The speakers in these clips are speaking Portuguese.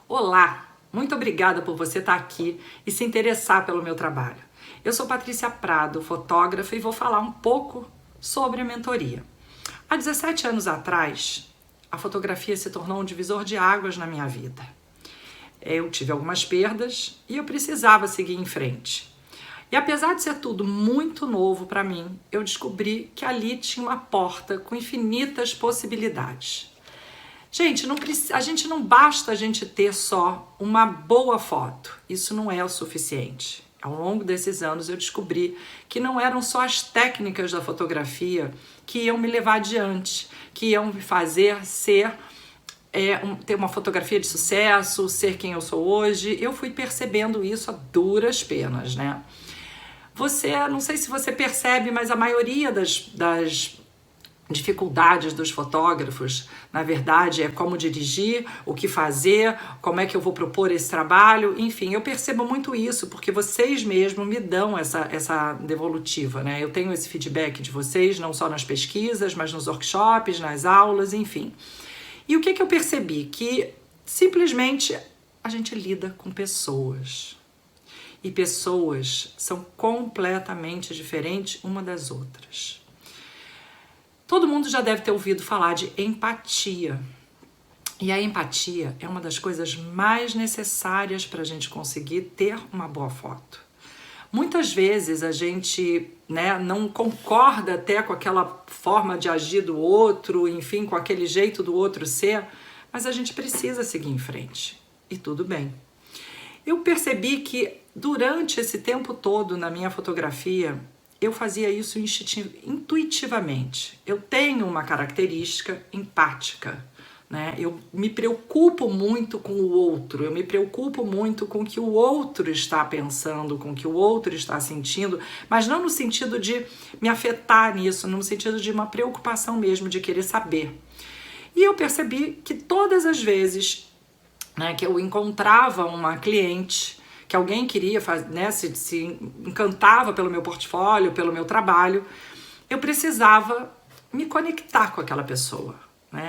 Olá, muito obrigada por você estar aqui e se interessar pelo meu trabalho. Eu sou Patrícia Prado, fotógrafa, e vou falar um pouco sobre a mentoria. Há 17 anos atrás, a fotografia se tornou um divisor de águas na minha vida. Eu tive algumas perdas e eu precisava seguir em frente. E apesar de ser tudo muito novo para mim, eu descobri que ali tinha uma porta com infinitas possibilidades. Gente, não basta a gente ter só uma boa foto. Isso não é o suficiente. Ao longo desses anos eu descobri que não eram só as técnicas da fotografia que iam me levar adiante, que iam me fazer ter uma fotografia de sucesso, ser quem eu sou hoje. Eu fui percebendo isso a duras penas, né? Não sei se você percebe, mas a maioria das dificuldades dos fotógrafos, na verdade, é como dirigir, o que fazer, como é que eu vou propor esse trabalho, enfim, eu percebo muito isso, porque vocês mesmos me dão essa devolutiva, né? Eu tenho esse feedback de vocês, não só nas pesquisas, mas nos workshops, nas aulas, enfim. E o que eu percebi? Que simplesmente a gente lida com pessoas. E pessoas são completamente diferentes uma das outras. Todo mundo já deve ter ouvido falar de empatia. E a empatia é uma das coisas mais necessárias para a gente conseguir ter uma boa foto. Muitas vezes a gente, não concorda até com aquela forma de agir do outro, enfim, com aquele jeito do outro ser, mas a gente precisa seguir em frente. E tudo bem. Eu percebi que durante esse tempo todo na minha fotografia, eu fazia isso intuitivamente. Eu tenho uma característica empática, né? Eu me preocupo muito com o outro, eu me preocupo muito com o que o outro está pensando, com o que o outro está sentindo, mas não no sentido de me afetar nisso, no sentido de uma preocupação mesmo, de querer saber. E eu percebi que todas as vezes, que eu encontrava uma cliente, que alguém queria se encantava pelo meu portfólio, pelo meu trabalho, eu precisava me conectar com aquela pessoa.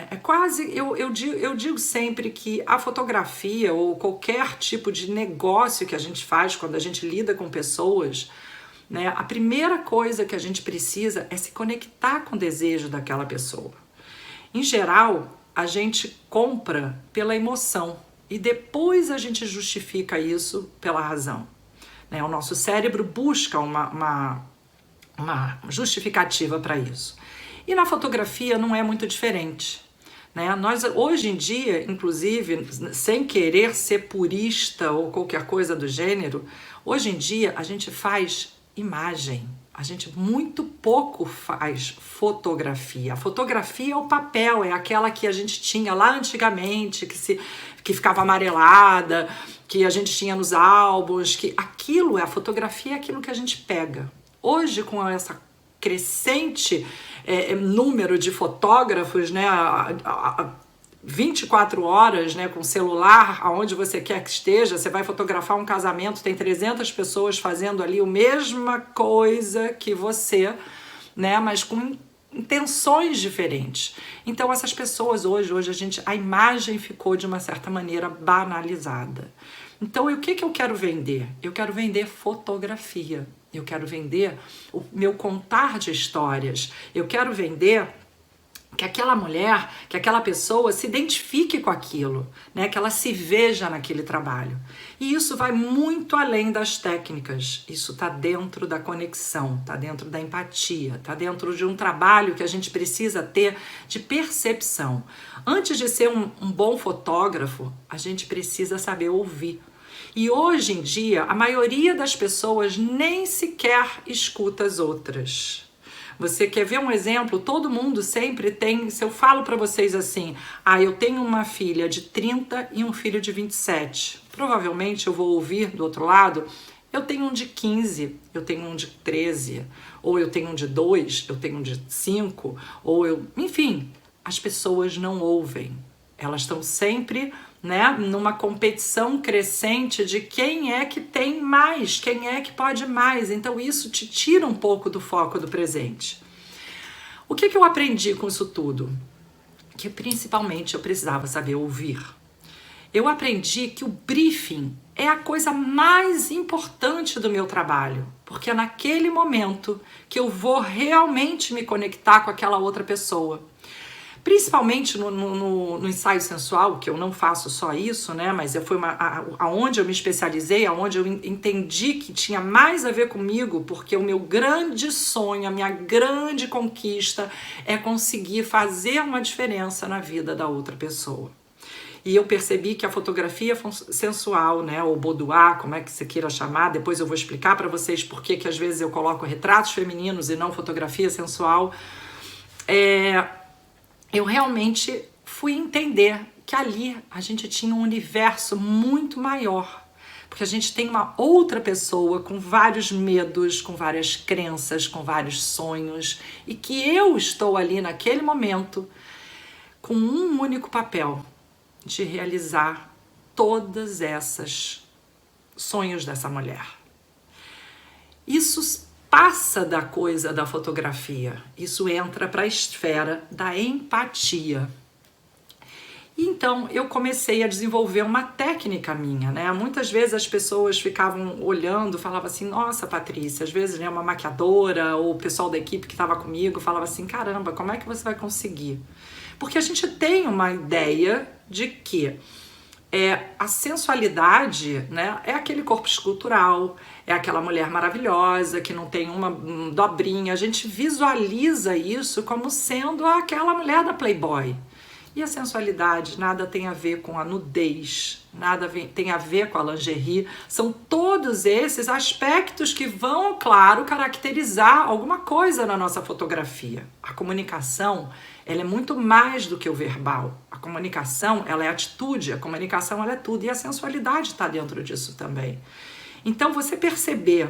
É quase, eu digo sempre que a fotografia ou qualquer tipo de negócio que a gente faz quando a gente lida com pessoas, a primeira coisa que a gente precisa é se conectar com o desejo daquela pessoa. Em geral, a gente compra pela emoção. E depois a gente justifica isso pela razão. O nosso cérebro busca uma justificativa para isso. E na fotografia não é muito diferente. Nós, hoje em dia, inclusive, sem querer ser purista ou qualquer coisa do gênero, hoje em dia a gente faz imagem. A gente muito pouco faz fotografia. A fotografia é o papel, é aquela que a gente tinha lá antigamente, que ficava amarelada, que a gente tinha nos álbuns, a fotografia é aquilo que a gente pega. Hoje, com essa crescente número de fotógrafos, 24 horas, com celular, aonde você quer que esteja, você vai fotografar um casamento, tem 300 pessoas fazendo ali a mesma coisa que você, mas com intenções diferentes. Então essas pessoas hoje a imagem ficou de uma certa maneira banalizada. Então o que eu quero vender? Eu quero vender fotografia, eu quero vender o meu contar de histórias, eu quero vender que aquela mulher, que aquela pessoa se identifique com aquilo, que ela se veja naquele trabalho. E isso vai muito além das técnicas, isso está dentro da conexão, está dentro da empatia, está dentro de um trabalho que a gente precisa ter de percepção. Antes de ser um bom fotógrafo, a gente precisa saber ouvir. E hoje em dia, a maioria das pessoas nem sequer escuta as outras. Você quer ver um exemplo? Todo mundo sempre tem, se eu falo para vocês assim, eu tenho uma filha de 30 e um filho de 27. Provavelmente eu vou ouvir do outro lado, eu tenho um de 15, eu tenho um de 13, ou eu tenho um de 2, eu tenho um de 5, enfim, as pessoas não ouvem. Elas estão sempre, numa competição crescente de quem é que tem mais, quem é que pode mais. Então isso te tira um pouco do foco do presente. O que eu aprendi com isso tudo? Que principalmente eu precisava saber ouvir. eu aprendi que o briefing é a coisa mais importante do meu trabalho, porque é naquele momento que eu vou realmente me conectar com aquela outra pessoa. Principalmente no ensaio sensual, que eu não faço só isso, né? Mas foi aonde eu me especializei, aonde eu entendi que tinha mais a ver comigo, porque o meu grande sonho, a minha grande conquista é conseguir fazer uma diferença na vida da outra pessoa. E eu percebi que a fotografia sensual, né, ou boudoir, como é que você queira chamar, depois eu vou explicar para vocês por que às vezes eu coloco retratos femininos e não fotografia sensual, eu realmente fui entender que ali a gente tinha um universo muito maior, porque a gente tem uma outra pessoa com vários medos, com várias crenças, com vários sonhos, e que eu estou ali naquele momento com um único papel, de realizar todas essas sonhos dessa mulher. Isso passa da coisa da fotografia, isso entra para a esfera da empatia. Então eu comecei a desenvolver uma técnica minha, né? Muitas vezes as pessoas ficavam olhando, falavam assim, nossa, Patrícia, às vezes, né, uma maquiadora ou o pessoal da equipe que estava comigo falava assim, caramba, como é que você vai conseguir? Porque a gente tem uma ideia de que a sensualidade, né, é aquele corpo escultural, é aquela mulher maravilhosa que não tem uma dobrinha. A gente visualiza isso como sendo aquela mulher da Playboy. E a sensualidade nada tem a ver com a nudez, nada tem a ver com a lingerie. São todos esses aspectos que vão, claro, caracterizar alguma coisa na nossa fotografia. A comunicação, ela é muito mais do que o verbal. A comunicação, ela é atitude, a comunicação, ela é tudo. E a sensualidade está dentro disso também. Então, você perceber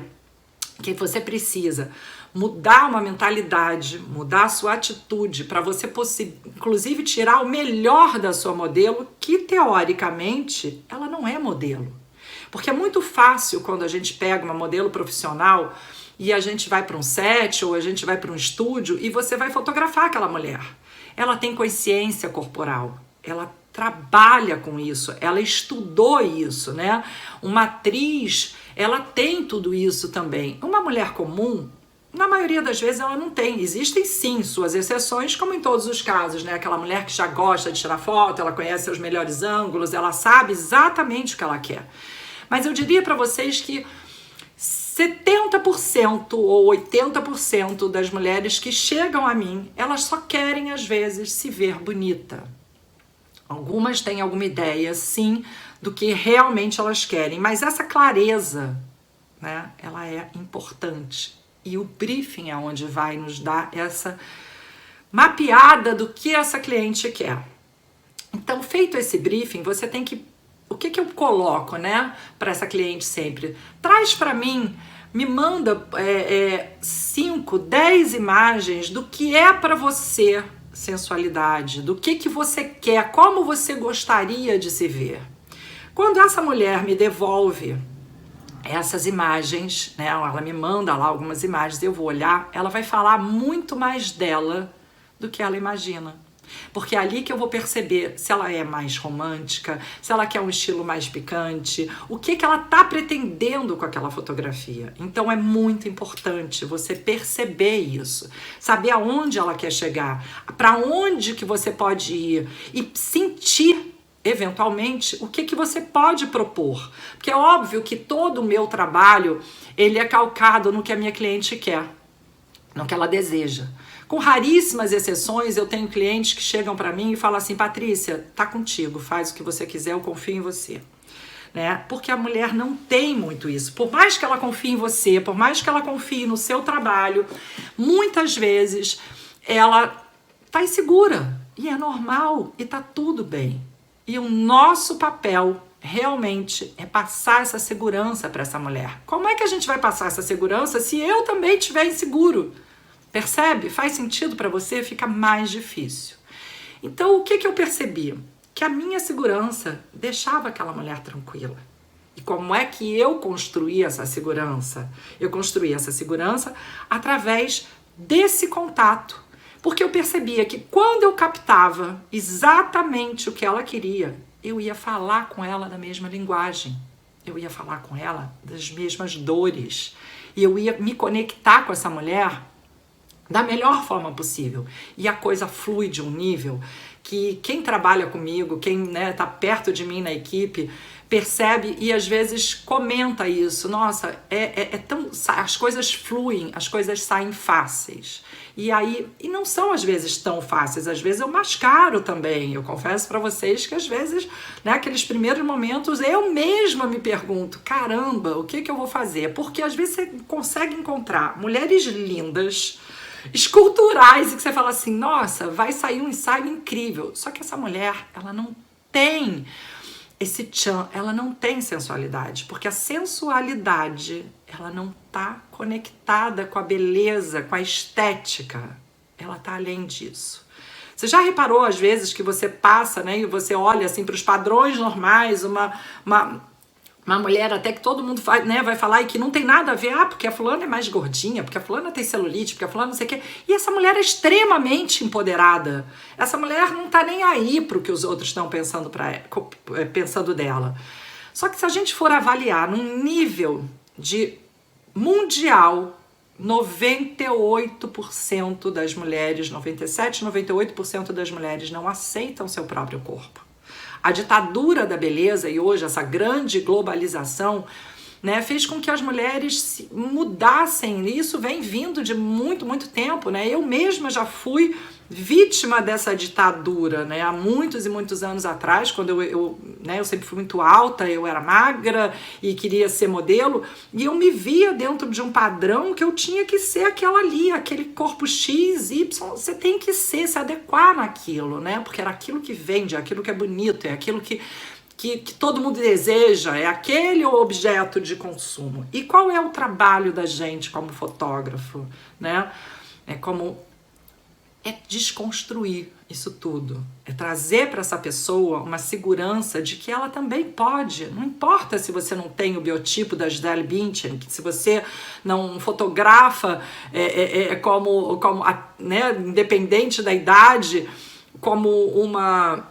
que você precisa mudar uma mentalidade, mudar a sua atitude para você, inclusive, tirar o melhor da sua modelo, que teoricamente ela não é modelo. Porque é muito fácil quando a gente pega uma modelo profissional e a gente vai para um set ou a gente vai para um estúdio e você vai fotografar aquela mulher. Ela tem consciência corporal, ela trabalha com isso, ela estudou isso, né? Uma atriz, ela tem tudo isso também. Uma mulher comum, na maioria das vezes, ela não tem. Existem sim suas exceções, como em todos os casos, né? Aquela mulher que já gosta de tirar foto, ela conhece seus melhores ângulos, ela sabe exatamente o que ela quer. Mas eu diria para vocês que 70% ou 80% das mulheres que chegam a mim, elas só querem, às vezes, se ver bonita. Algumas têm alguma ideia, sim, do que realmente elas querem, mas essa clareza, né, ela é importante. E o briefing é onde vai nos dar essa mapeada do que essa cliente quer. Então, feito esse briefing, você tem que... O que eu coloco, né, para essa cliente sempre? Traz para mim, me manda 5, 10 imagens do que é para você sensualidade, do que você quer, como você gostaria de se ver. Quando essa mulher me devolve essas imagens, né, ela me manda lá algumas imagens, eu vou olhar, ela vai falar muito mais dela do que ela imagina. Porque é ali que eu vou perceber se ela é mais romântica, se ela quer um estilo mais picante, o que ela está pretendendo com aquela fotografia. Então é muito importante você perceber isso, saber aonde ela quer chegar, para onde que você pode ir e sentir eventualmente o que você pode propor. Porque é óbvio que todo o meu trabalho ele é calcado no que a minha cliente quer, no que ela deseja. Com raríssimas exceções, eu tenho clientes que chegam para mim e falam assim, Patrícia, tá contigo, faz o que você quiser, eu confio em você. Né? Porque a mulher não tem muito isso. Por mais que ela confie em você, por mais que ela confie no seu trabalho, muitas vezes ela tá insegura. E é normal, e tá tudo bem. E o nosso papel realmente é passar essa segurança para essa mulher. Como é que a gente vai passar essa segurança se eu também estiver inseguro? Percebe? Faz sentido para você? Fica mais difícil. Então, o que eu percebi? Que a minha segurança deixava aquela mulher tranquila. E como é que eu construí essa segurança? Eu construí essa segurança através desse contato. Porque eu percebia que quando eu captava exatamente o que ela queria, eu ia falar com ela da mesma linguagem. Eu ia falar com ela das mesmas dores. E eu ia me conectar com essa mulher da melhor forma possível. E a coisa flui de um nível que quem trabalha comigo, quem, né, tá perto de mim na equipe, percebe e às vezes comenta isso. Nossa, tão, as coisas fluem, as coisas saem fáceis. E aí, e não são às vezes tão fáceis, às vezes eu mascaro também. Eu confesso para vocês que às vezes, né, aqueles primeiros momentos, eu mesma me pergunto, caramba, o que eu vou fazer? Porque às vezes você consegue encontrar mulheres lindas, esculturais, e que você fala assim, nossa, vai sair um ensaio incrível. Só que essa mulher, ela não tem esse tchan, ela não tem sensualidade, porque a sensualidade, ela não tá conectada com a beleza, com a estética, ela tá além disso. Você já reparou às vezes que você passa, né, e você olha assim para os padrões normais, uma mulher até que todo mundo faz, né, vai falar e que não tem nada a ver, porque a fulana é mais gordinha, porque a fulana tem celulite, porque a fulana não sei o quê. E essa mulher é extremamente empoderada. Essa mulher não tá nem aí pro que os outros estão pensando dela. Só que se a gente for avaliar num nível de mundial, 98% das mulheres, 97, 98% das mulheres não aceitam seu próprio corpo. A ditadura da beleza e hoje essa grande globalização, né, fez com que as mulheres mudassem. Isso vem vindo de muito, muito tempo, né? Eu mesma já fui vítima dessa ditadura, né? Há muitos e muitos anos atrás, quando eu sempre fui muito alta, eu era magra e queria ser modelo, e eu me via dentro de um padrão que eu tinha que ser aquela ali, aquele corpo X, Y, você tem que ser, se adequar naquilo, né? Porque era aquilo que vende, é aquilo que é bonito, é aquilo que todo mundo deseja, é aquele objeto de consumo. E qual é o trabalho da gente como fotógrafo, né? É desconstruir isso tudo, é trazer para essa pessoa uma segurança de que ela também pode, não importa se você não tem o biotipo da Gisele Bündchen, se você não fotografa né, independente da idade, como uma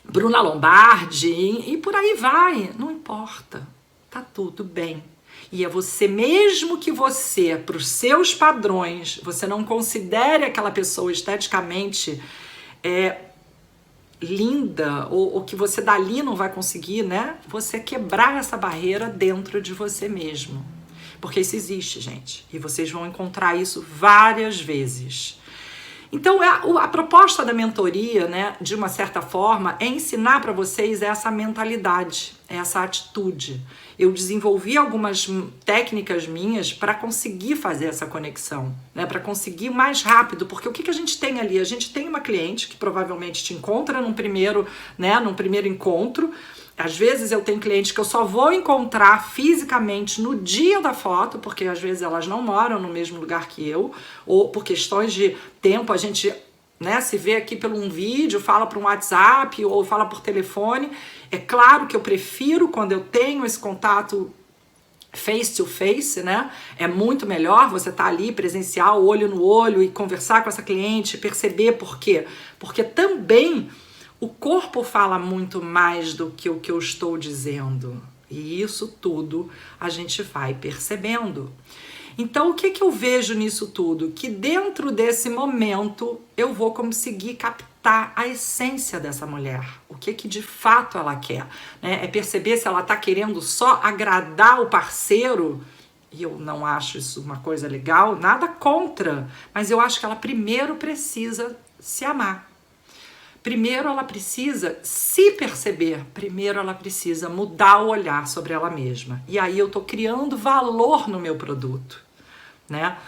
Bruna Lombardi e por aí vai, não importa, tá tudo bem. E é você, mesmo que você, para os seus padrões, você não considere aquela pessoa esteticamente linda, ou que você dali não vai conseguir, né? Você quebrar essa barreira dentro de você mesmo. Porque isso existe, gente. E vocês vão encontrar isso várias vezes. Então, a proposta da mentoria, né, de uma certa forma, é ensinar para vocês essa mentalidade, essa atitude. Eu desenvolvi algumas técnicas minhas para conseguir fazer essa conexão, né, para conseguir mais rápido, porque o que a gente tem ali? A gente tem uma cliente que provavelmente te encontra num primeiro encontro. Às vezes eu tenho clientes que eu só vou encontrar fisicamente no dia da foto, porque às vezes elas não moram no mesmo lugar que eu, ou por questões de tempo a gente, né, se vê aqui pelo um vídeo, fala por um WhatsApp ou fala por telefone. É claro que eu prefiro quando eu tenho esse contato face to face, né? É muito melhor você estar ali presencial, olho no olho e conversar com essa cliente, perceber por quê. Porque também o corpo fala muito mais do que o que eu estou dizendo. E isso tudo a gente vai percebendo. Então, o que eu vejo nisso tudo? Que dentro desse momento eu vou conseguir captar a essência dessa mulher. O que de fato ela quer, né? É perceber se ela está querendo só agradar o parceiro. E eu não acho isso uma coisa legal, nada contra. Mas eu acho que ela primeiro precisa se amar. Primeiro ela precisa se perceber, primeiro ela precisa mudar o olhar sobre ela mesma. E aí eu tô criando valor no meu produto, né?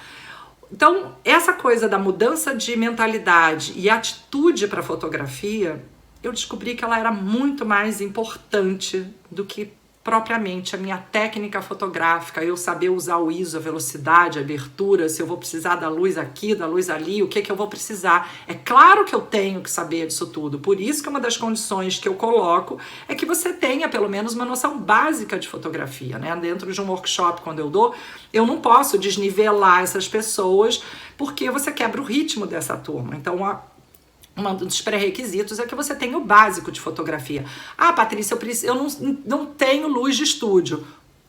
Então, essa coisa da mudança de mentalidade e atitude para fotografia, eu descobri que ela era muito mais importante do que propriamente a minha técnica fotográfica, eu saber usar o ISO, a velocidade, a abertura, se eu vou precisar da luz aqui, da luz ali, o que eu vou precisar. É claro que eu tenho que saber disso tudo, por isso que uma das condições que eu coloco é que você tenha pelo menos uma noção básica de fotografia, né? Dentro de um workshop, quando eu dou, eu não posso desnivelar essas pessoas, porque você quebra o ritmo dessa turma. Então, Um dos pré-requisitos é que você tenha o básico de fotografia. Ah, Patrícia, eu não tenho luz de estúdio.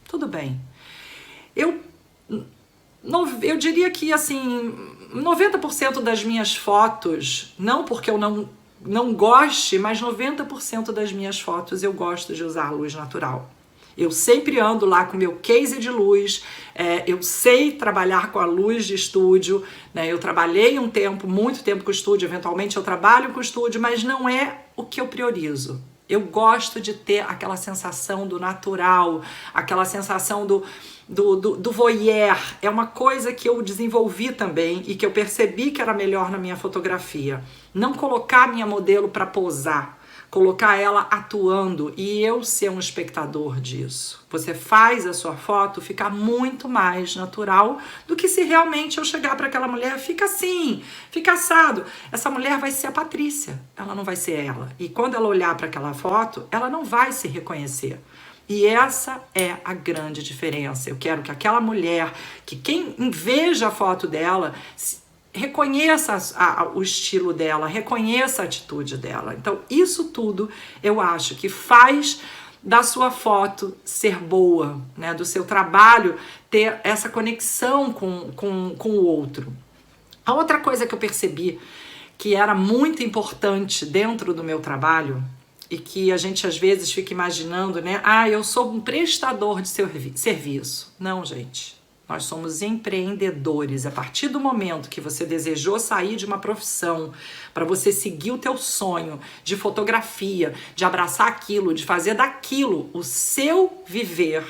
Tudo bem. Eu diria que, assim, 90% das minhas fotos, não porque eu não goste, mas 90% das minhas fotos eu gosto de usar luz natural. Eu sempre ando lá com meu case de luz, eu sei trabalhar com a luz de estúdio, né? Eu trabalhei muito tempo com estúdio, eventualmente eu trabalho com estúdio, mas não é o que eu priorizo. Eu gosto de ter aquela sensação do natural, aquela sensação do voyeur. É uma coisa que eu desenvolvi também e que eu percebi que era melhor na minha fotografia. Não colocar minha modelo para posar, colocar ela atuando e eu ser um espectador disso. Você faz a sua foto ficar muito mais natural do que se realmente eu chegar para aquela mulher, fica assim, fica assado. Essa mulher vai ser a Patrícia, ela não vai ser ela. E quando ela olhar para aquela foto, ela não vai se reconhecer. E essa é a grande diferença. Eu quero que aquela mulher, que quem veja a foto dela, reconheça o estilo dela, reconheça a atitude dela. Então, isso tudo eu acho que faz da sua foto ser boa, né? Do seu trabalho ter essa conexão com o outro. A outra coisa que eu percebi que era muito importante dentro do meu trabalho e que a gente às vezes fica imaginando, né? Ah, eu sou um prestador de serviço. Não, gente. Nós somos empreendedores. A partir do momento que você desejou sair de uma profissão para você seguir o teu sonho de fotografia, de abraçar aquilo, de fazer daquilo o seu viver,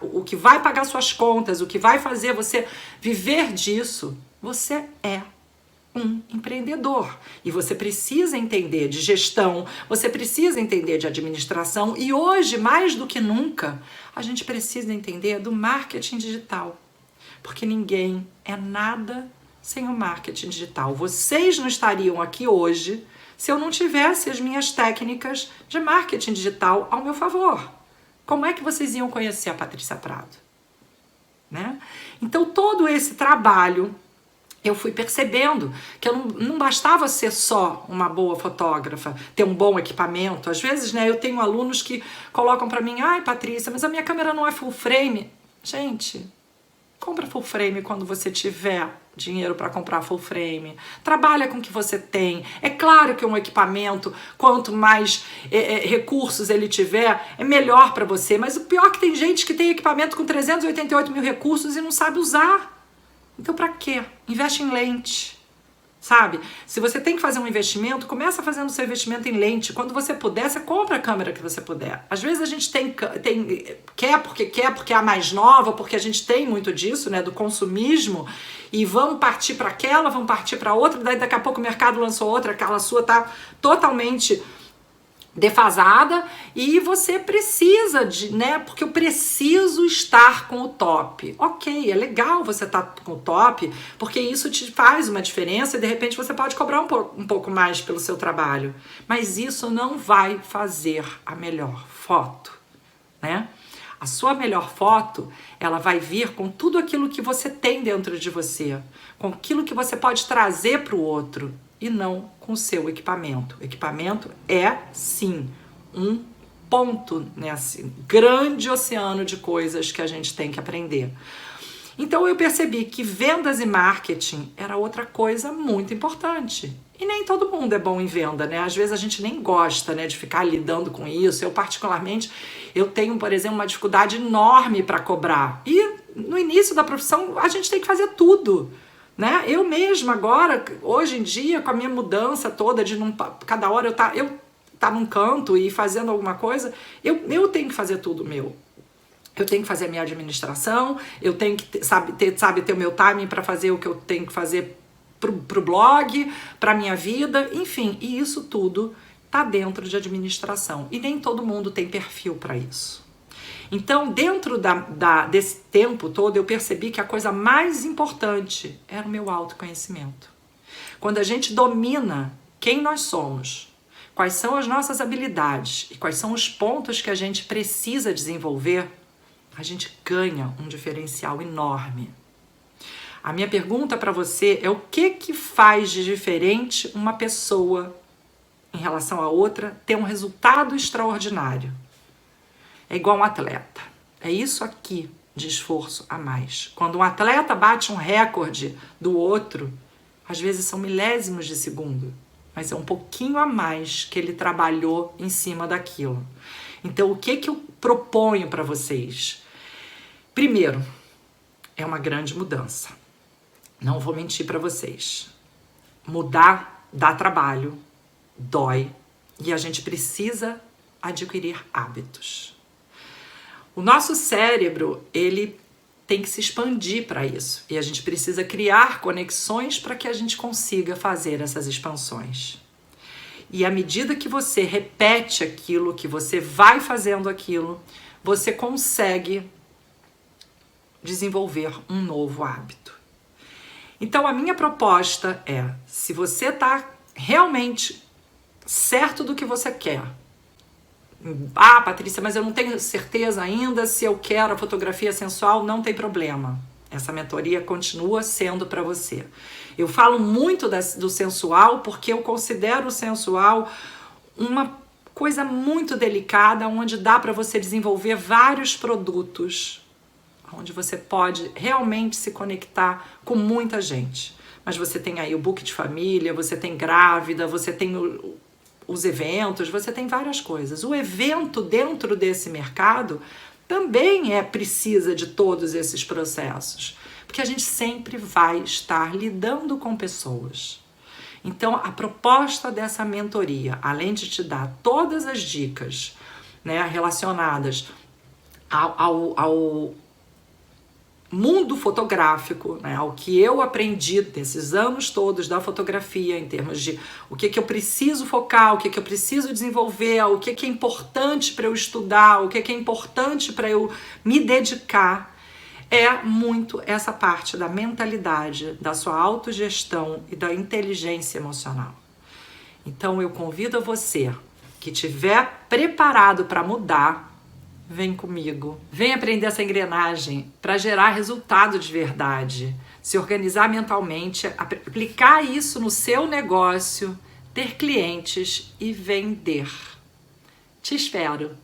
o que vai pagar suas contas, o que vai fazer você viver disso, você é um empreendedor. E você precisa entender de gestão, você precisa entender de administração e hoje, mais do que nunca, a gente precisa entender do marketing digital. Porque ninguém é nada sem o marketing digital. Vocês não estariam aqui hoje se eu não tivesse as minhas técnicas de marketing digital ao meu favor. Como é que vocês iam conhecer a Patrícia Prado? Né? Então, todo esse trabalho eu fui percebendo que eu não bastava ser só uma boa fotógrafa, ter um bom equipamento. Às vezes, né, eu tenho alunos que colocam para mim, ai, Patrícia, mas a minha câmera não é full frame. Gente, compra full frame quando você tiver dinheiro para comprar full frame. Trabalha com o que você tem. É claro que um equipamento, quanto mais recursos ele tiver, é melhor para você. Mas o pior é que tem gente que tem equipamento com 388 mil recursos e não sabe usar. Então, para quê? Investe em lente, sabe? Se você tem que fazer um investimento, começa fazendo o seu investimento em lente. Quando você puder, você compra a câmera que você puder. Às vezes a gente quer porque é a mais nova, porque a gente tem muito disso, né? Do consumismo. E vamos partir para aquela, vamos partir para outra. Daí daqui a pouco o mercado lançou outra, aquela sua tá totalmente defasada e você precisa né, porque eu preciso estar com o top. Ok, é legal você estar com o top, porque isso te faz uma diferença e de repente você pode cobrar um pouco mais pelo seu trabalho, mas isso não vai fazer a melhor foto, né? A sua melhor foto, ela vai vir com tudo aquilo que você tem dentro de você, com aquilo que você pode trazer para o outro, e não com o seu equipamento. O equipamento é, sim, um ponto nesse grande oceano de coisas que a gente tem que aprender. Então eu percebi que vendas e marketing era outra coisa muito importante. E nem todo mundo é bom em venda, né? Às vezes a gente nem gosta, né, de ficar lidando com isso. Eu, particularmente, tenho, por exemplo, uma dificuldade enorme para cobrar. E no início da profissão, a gente tem que fazer tudo. Né? Eu mesma agora, hoje em dia, com a minha mudança toda, de cada hora eu tá num canto e fazendo alguma coisa, eu tenho que fazer tudo meu. Eu tenho que fazer a minha administração, eu tenho que ter o meu timing para fazer o que eu tenho que fazer pro blog, pra minha vida, enfim, e isso tudo tá dentro de administração. E nem todo mundo tem perfil para isso. Então, dentro desse tempo todo, eu percebi que a coisa mais importante era o meu autoconhecimento. Quando a gente domina quem nós somos, quais são as nossas habilidades e quais são os pontos que a gente precisa desenvolver, a gente ganha um diferencial enorme. A minha pergunta para você é o que faz de diferente uma pessoa em relação a outra ter um resultado extraordinário. É igual um atleta. É isso aqui de esforço a mais. Quando um atleta bate um recorde do outro, às vezes são milésimos de segundo, mas é um pouquinho a mais que ele trabalhou em cima daquilo. Então, o que eu proponho para vocês? Primeiro, é uma grande mudança. Não vou mentir para vocês. Mudar dá trabalho, dói, e a gente precisa adquirir hábitos. O nosso cérebro, ele tem que se expandir para isso. E a gente precisa criar conexões para que a gente consiga fazer essas expansões. E à medida que você repete aquilo, que você vai fazendo aquilo, você consegue desenvolver um novo hábito. Então, a minha proposta é, se você está realmente certo do que você quer, Patrícia, mas eu não tenho certeza ainda se eu quero a fotografia sensual, não tem problema. Essa mentoria continua sendo para você. Eu falo muito do sensual porque eu considero o sensual uma coisa muito delicada, onde dá para você desenvolver vários produtos, onde você pode realmente se conectar com muita gente. Mas você tem aí o book de família, você tem grávida, você tem os eventos, você tem várias coisas. O evento dentro desse mercado também precisa de todos esses processos, porque a gente sempre vai estar lidando com pessoas. Então, a proposta dessa mentoria, além de te dar todas as dicas, né, relacionadas ao mundo fotográfico, né, ao que eu aprendi nesses anos todos da fotografia, em termos de o que eu preciso focar, o que eu preciso desenvolver, o que é importante para eu estudar, o que é importante para eu me dedicar, é muito essa parte da mentalidade, da sua autogestão e da inteligência emocional. Então eu convido a você que estiver preparado para mudar, vem comigo. Vem aprender essa engrenagem para gerar resultado de verdade, se organizar mentalmente, aplicar isso no seu negócio, ter clientes e vender. Te espero!